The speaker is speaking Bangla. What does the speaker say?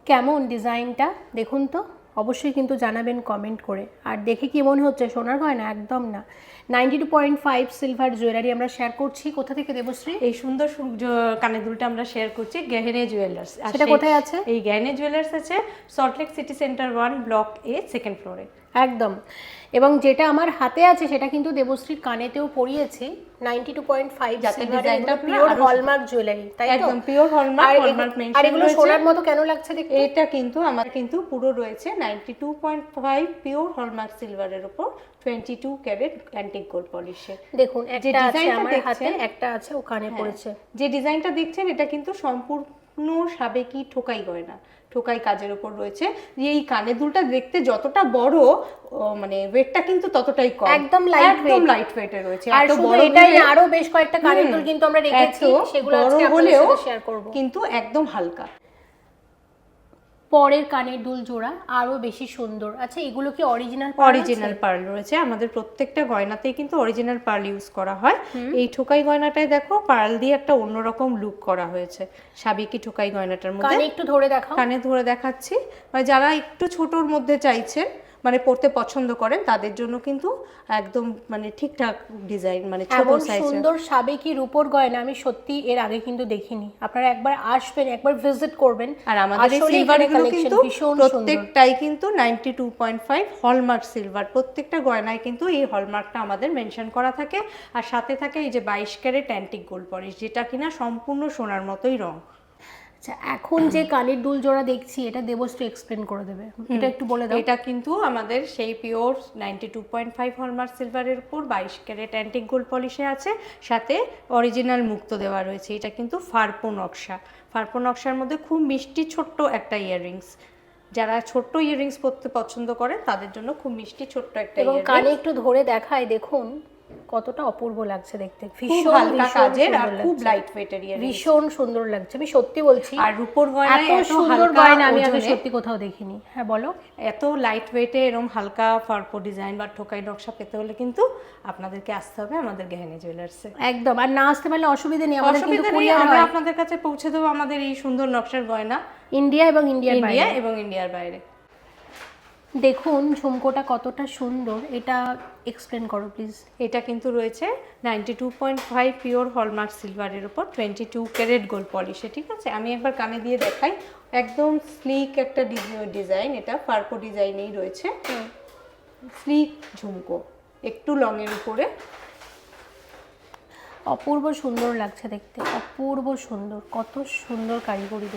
কেমন ডিজাইনটা দেখুন তো, অবশ্যই কিন্তু জানাবেন কমেন্ট করে। আর দেখে কি মনে হচ্ছে সোনার গয়না? একদম না। 92.5 সিলভার জুয়েলারি আমরা শেয়ার করছি। কোথা থেকে দেবশ্রী? এই সুন্দর কানের দুলটা আমরা শেয়ার করছি গেহেনে জুয়েলার্স। সেটা কোথায় আছে? এই গেহেনে জুয়েলার্স আছে সল্টলেক সিটি সেন্টার 1 ব্লক এ, সেকেন্ড ফ্লোরে। একদম। এবং যেটা আমার হাতে আছে সেটা কিন্তু দেবশ্রীর কানেতেও পরিয়েছি। 92.5 ডিজাইনটা পিওর হলমার্ক জুয়েলারি, তাই তো? একদম পিওর হলমার্ক মেনশন। আর এগুলো সোনার মতো কেন লাগছে দেখতে? এটা কিন্তু আমার কিন্তু পুরো রয়েছে 92.5 পিওর হলমার্ক সিলভারের উপর 22 ক্যারেট অ্যান্টিক গোল্ড পলিশে। দেখুন একটা আছে আমার হাতে, একটা আছে ও কানে পড়েছে। যে ডিজাইনটা দেখছেন এটা কিন্তু সম্পূর্ণ সাবেকি ঠোকাই গয়না, ঠোকাই কাজের উপর রয়েছে। যে এই কানের দুলটা দেখতে যতটা বড়, মানে ওয়েটটা কিন্তু ততটাই কম, একদম লাইট ওয়েটে রয়েছে। আর শুধু এটাই না, আরো বেশ কয়েকটা কানের দুল কিন্তু আমরা রেখেছি, সেগুলো আজকে আপনাদের সাথে শেয়ার করব। কিন্তু একদম হালকা। পরের কানের দুল জোড়া আরো বেশি সুন্দর। আচ্ছা এগুলো কি অরিজিনাল পার্ল রয়েছে? আমাদের প্রত্যেকটা গয়নাতেই কিন্তু অরিজিনাল পার্ল ইউজ করা হয়। এই ঠোকাই গয়নাটায় দেখো পার্ল দিয়ে একটা অন্যরকম লুক করা হয়েছে সাবেকি ঠোকাই গয়নাটার মধ্যে। কানে একটু ধরে দেখাও। কানে ধরে দেখাচ্ছি। মানে যারা একটু ছোটর মধ্যে চাইছেন, মানে পড়তে পছন্দ করেন, তাদের জন্য কিন্তু একদম মানে ঠিকঠাক ডিজাইন, মানে ছোট সাইজের সুন্দর সাবেকি রূপোর গয়না আমি সত্যি এর আগে কিন্তু দেখিনি। আপনারা একবার আসবেন, একবার ভিজিট করবেন। আর আমাদের এই সিলভারগুলো কিন্তু প্রত্যেকটাই কিন্তু 92.5 হলমার্ক সিলভার। প্রত্যেকটা গয়নায় কিন্তু এই হলমার্কটা আমাদের মেনশন করা থাকে। আর সাথে থাকে এই যে 22 ক্যারেট অ্যান্টিক গোল্ড পলিশ, যেটা কিনা সম্পূর্ণ সোনার মতোই রং। আচ্ছা এখন যে কানের দুল জোড়া দেখছি এটা দেবশ্রী এক্সপ্লেন করে দেবে, এটা একটু বলে দাও। এটা কিন্তু আমাদের সেই পিওর 92.5 হলমার্ক সিলভারের উপর 22 ক্যারেট অ্যান্টিক গোল্ড পলিশে আছে, সাথে অরিজিনাল মুক্তো দেওয়া রয়েছে। এটা কিন্তু ফারপো নকশার মধ্যে খুব মিষ্টি ছোট্ট একটা ইয়াররিংস। যারা ছোট্ট ইয়াররিংস পরতে পছন্দ করে তাদের জন্য খুব মিষ্টি ছোট্ট একটা এবং ইয়াররিংস। কানে একটু ধরে দেখায়, দেখুন কতটা অপূর্ব লাগছে দেখতে। ভীষণ হালকা কাজের আর খুব লাইট ওয়েটের ইয়াররিংস, ভীষণ সুন্দর লাগছে, আমি সত্যি বলছি। আর রূপোর গয়না এত সুন্দর গয়না আমি আগে সত্যি কোথাও দেখিনি। হ্যাঁ বলো। এত লাইট ওয়েটে এরকম হালকা ফারপো ডিজাইন বা ঠোকাই নকশা পেতে হলে কিন্তু আপনাদেরকে আসতে হবে আমাদের গেহেনে জুয়েলার্সে। একদম। আর না আসতে পারলে অসুবিধা নেই, আমাদের কিন্তু কুরিয়ার আমরা হয়। আপনাদের কাছে পৌঁছে দেবো আমাদের এই সুন্দর নকশার গয়না ইন্ডিয়া এবং ইন্ডিয়ার বাইরে। দেখুন ঝুমকোটা কতটা সুন্দর, এটা এক্সপ্লেন করো প্লিজ। এটা কিন্তু রয়েছে 92.5 পিওর হলমার্ক সিলভারের উপর 22 ক্যারেট গোল্ড পলিশে। ঠিক আছে, আমি একবার কানে দিয়ে দেখাই। একদম স্লিক একটা ডিজাইন, এটা ফারপো ডিজাইনেই রয়েছে। স্লিক ঝুমকো, একটু লংয়ের উপরে। অপূর্ব সুন্দর লাগছে দেখতে, অপূর্ব সুন্দর, কত সুন্দর কারিগরি।